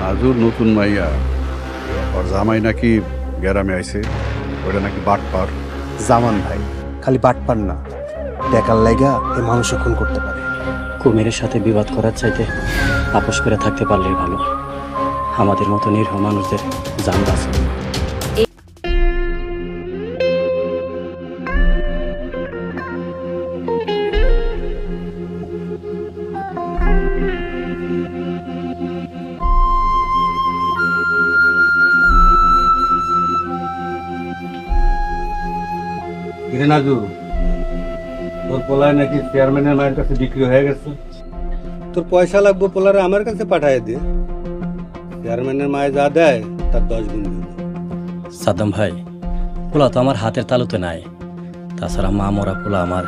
নাজুর নতুন মাইয়া আর জামাই নাকি গ্যারামে আইছে, ওটা নাকি বাটপার। জামান ভাই খালি বাটপার না, টাকার লাইগা এ মানুষ খুন করতে পারে। কুমিরের সাথে বিবাদ করার চাইতে আপোষ করে থাকতে পারলেই ভালো। আমাদের মতো নিরীহ মানুষদের জান বাঁচে। নাজু, তোর পোলায় নাকি চেয়ারম্যানের মায়ের কাছে বিক্রি হয়ে গেছে। তোর পয়সা লাগবে, পোলারে আমার কাছে পাঠিয়ে দে। চেয়ারম্যানের মায়ে যা দেয় তার 10 গুণ দেবে। সাদ্দাম ভাই, পোলা তো আমার হাতের তালুতে নাই। তাছাড়া মা মরা পোলা আমার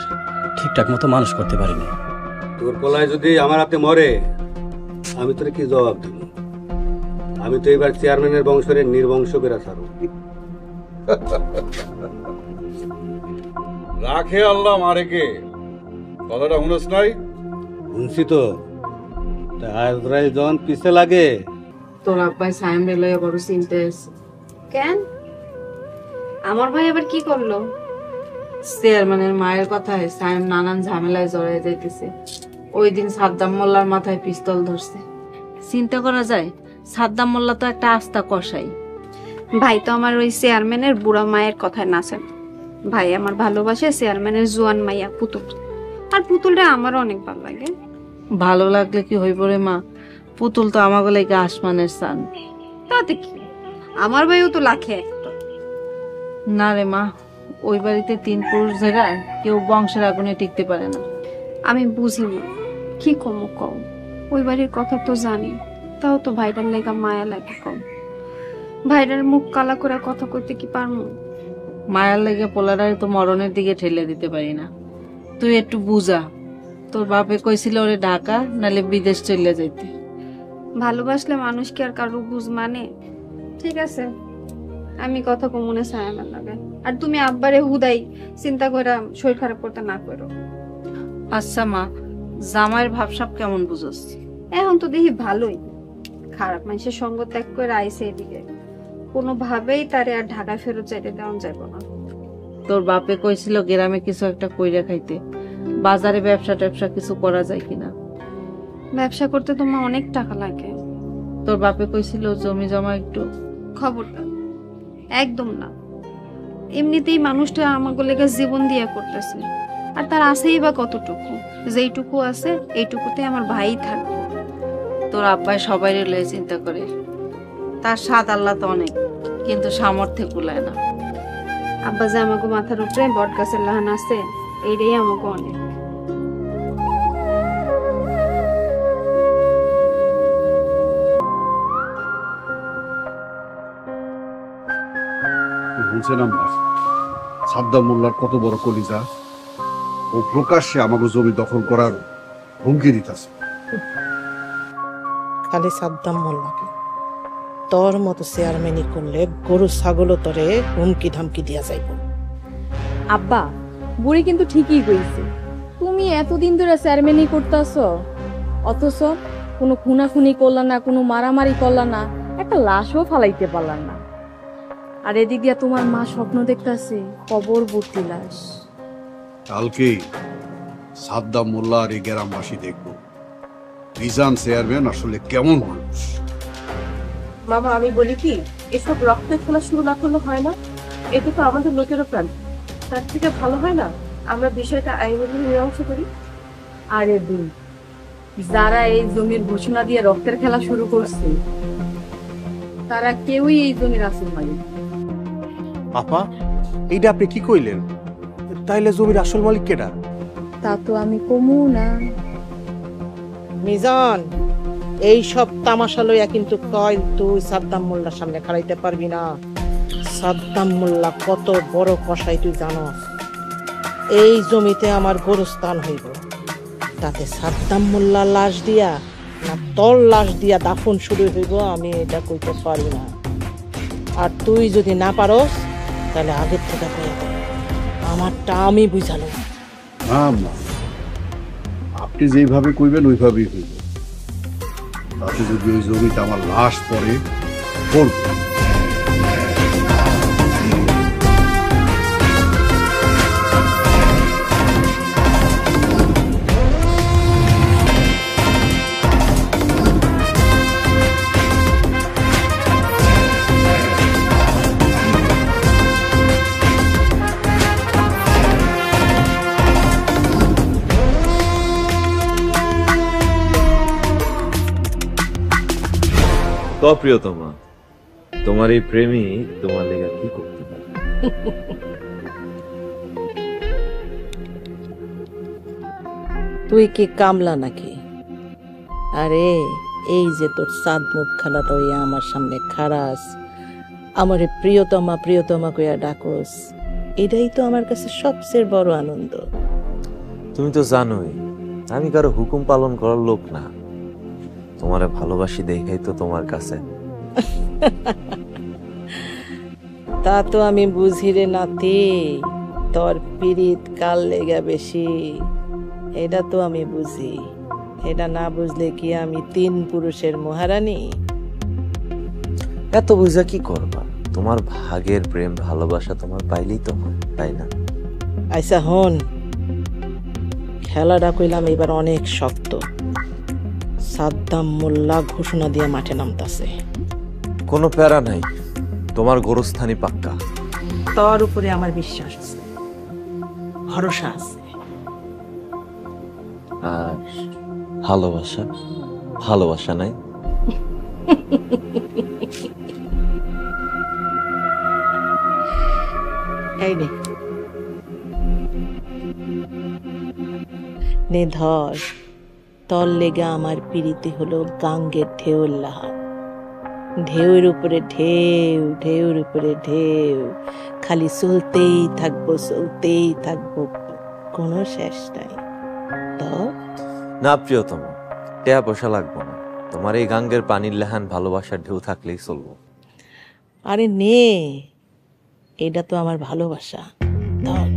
ঠিকঠাক মতো মানুষ করতে পারিনি। তোর পোলায় যদি আমার হাতে মরে, আমি তোর কি জবাব দেব? আমি তো এবার চেয়ারম্যানের বংশের নির্বংশ করে ছাড়ব। রাখে আল্লাহ মারে কে, কথাটা শুনস নাই? শুনছি তো। আজরাইল যখন পিছে লাগে, তোর আব্বাই সায়েম রে লইয়া বড় চিন্তা আছে। কেন? আমার ভাই আবার কি করলো? চেয়ারম্যানের মায়ের কথায় সায়েম নানান ঝামেলায় জড়ায় যাইতেছে। ওই দিন সাদ্দাম মোল্লার মাথায় পিস্তল ধরছে। চিন্তা করা যায়, সাদ্দাম মোল্লা তো একটা আস্থা কষাই। ভাই তো আমার ওই চেয়ারম্যানের বুড়া মায়ের কথায় নাচেন। ভাই আমার ভালোবাসে চেয়ারম্যানের জোয়ান মাইয়া পুতুল, আর পুতুলটা আমারও অনেক ভালো লাগে। ভালো লাগলে কি হইব রে মা, পুতুল তো আমাকে লাগে আসমানের চান। তাতে কি, আমার ভাইও তো লাখে একটা। না রে মা, ওই বাড়িতে 3 পুরুষ যারা কেউ বংশের আগুনে টিকতে পারে না। আমি বুঝি না কি কম কম, ওই বাড়ির কথা তো জানি, তাও তো ভাইটার লেগা মায়া লাগে কম। ভাইটার মুখ কালা করে কথা কইতে কি পারমু? মায়ার লেগে পোলারাই তো মরণের দিকে ঠেলে দিতে পারি না। তুই একটু বুঝা, তোর বাপে কইছিল ওরে ঢাকা নালে বিদেশ চলে যাইতে। ভালোবাসলে মানুষ কি আর কারো বুঝ মানে? ঠিক আছে, আমি কথা কমনে চাই না লাগে। আর তুমি আব্বারে হুদাই চিন্তা করে শরীর খারাপ করতে না করো। আচ্ছা মা, জামাইয়ের ভাবসাব কেমন বুঝোস? এখন তো দেখি ভালোই, খারাপ মানুষের সঙ্গ ত্যাগ করে আইছে এদিকে, কোনোভাবেই তারে আর ঢাকা ফেরত যাইতে দেওয়া যাবে না। তোর বাপে কইছিল গ্রামে কিছু একটা কইরা খাইতে, বাজারে ব্যবসা ট্যাবসা কিছু করা যায় কিনা। ব্যবসা করতে তোমার অনেক টাকা লাগে। তোর বাপে কইছিল জমি জমা একটু। খবরদার, একদম না। এমনিতেই মানুষটা আমাকে লেগে জীবন দিয়া করতেছে, আর তার আছেই বা কতটুকু? যেইটুকু আছে এইটুকুতে আমার ভাই থাকবে। তোর আব্বাই সবাই লয়ে চিন্তা করে, তার স্বাদ আল্লাহ তো অনেক, কিন্তু সামর্থ্যে কুলায় না। আব্বা যে আমাকে মাথার উপরে বট গাছের লাহান আছে, এইটাই আমাকে অনেক। শুনছিলাম না সাদ্দাম মোল্লার কত বড় কলিজা, ও প্রকাশ্যে আমাকে জমি দখল করার হুমকি দিতেছে। খালি সাদ্দাম মোল্লাকে, তোর মতো চেয়ারম্যানই করলে গরু ছাগলও তোরে হুমকি ধামকি দিয়া যাইব। আব্বা, বুড়ি কিন্তু ঠিকই কইছে। তুমি এতদিন ধরে চেয়ারম্যানই করতেছ, অথচ কোনো খুনাখুনি করলা না, কোনো মারামারি করলা না, একটা লাশও ফালাইতে পারলাম না। আর এদিক দিয়া তোমার মা স্বপ্ন দেখতেছে কবরবর্তী লাশ। কালকে সাদ্দাম মোল্লা আর এই গ্রামবাসী দেখবো রিজান চেয়ারম্যান আসলে কেমন মানুষ। মামা, আমি বলি কি, এসব রক্তের খেলা শুরু না করলে হয় না? এতে তো আমাদের লোকেরও প্রাণ। তার থেকে ভালো হয় না আমরা বিষয়টা আইনের মীমাংস করি? আরে দিন, যারা এই জমির ঘোষণা দিয়ে রক্তের খেলা শুরু করছে তারা কেউই এই জমির আসল মালিক। আপা, এইটা আপনি কি কইলেন? তাইলে জমির আসল মালিক কেডা? তা তো আমি কমু না। মিজান, এই সব তামাশা লইয়া কিন্তু কয় তুই সাদ্দাম মোল্লার সামনে খাড়াইতে পারবি না। সাদ্দাম মোল্লা কত বড় কসাই তুই জানস। এই জমিতে আমার গোরস্থান হইব, তাতে সাদ্দাম মোল্লা লাশ দিয়া না তোর লাশ দিয়া দাফন শুরু হইব আমি এটা কইতে পারি না। আর তুই যদি না পারস তাহলে আগের থেকে কইয়া দে, আমারটা আমি বুঝালো। না, আপনি যেইভাবে কইবেন ওইভাবেই হইব। তাতে যদি ওই জমিতে আমার লাশ পড়ে বলবো। তো প্রিয়তমা, তোমার এই প্রেমী তোমার লেগে কি করতে পারে? তুই কি কামলা নাকি? আরে এই যে তোর চাঁদ মুখ খালাটা হইয়া আমার সামনে খাড়াস, আমারে প্রিয়তমা প্রিয়তমা কইয়া ডাকস, এটাই তো আমার কাছে সবচেয়ে বড় আনন্দ। তুমি তো জানোই আমি কারো হুকুম পালন করার লোক না। তোমারে ভালোবাসি দেখাই তো তোমার কাছে। তা তো আমি বুঝি রে নাতি, তোর পীড়িত কাল লেগা বেশি, এটা তো আমি বুঝি। এটা না বুঝলে কি আমি 3 পুরুষের মহারানী? এত বুঝা কি করবা? তোমার ভাগের প্রেম ভালোবাসা তোমার পাইলেই তো হয়, তাই না? আচ্ছা হন, খেলাটা কইলাম এবার অনেক শক্ত। সাদ্দাম মোল্লা ঘোষণা দিয়ে মাঠে নামতাছে। কোনো প্যারা নাই, তোমার গোরস্থানি পাক্কা। তোর উপরে আমার বিশ্বাস আছে, ভরসা আছে। আর ভালোবাসা? ভালোবাসা নাই? এই নে ধর, তোর লেগা আমার পিড়িতে হলো গাঙ্গের ঢেউর লাহান। ঢেউর উপরে ঢেউ, ঢেউর উপরে ঢেউ, খালি চলতেই থাকবো, চলতেই থাকবো, কোনো শেষ নাই। তো না প্রিয়তম, টেয়া পয়সা লাগবো না, তোমার এই গাঙ্গের পানির লেহান ভালোবাসার ঢেউ থাকলেই চলবো। আরে নে, এটা তো আমার ভালোবাসা। ধর।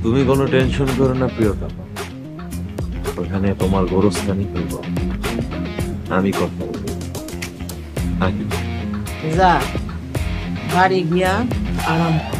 তুমি কোনো টেনশন করো না প্রিয়তম, ওখানে তোমার গোরস্থানি হইব, আমি কথা বলবো। যা বাড়ি গিয়া আরাম কর।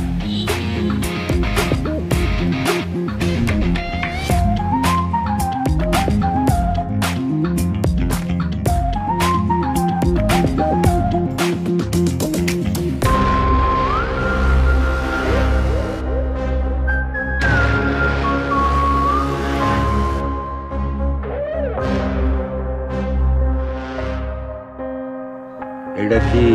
এটা কি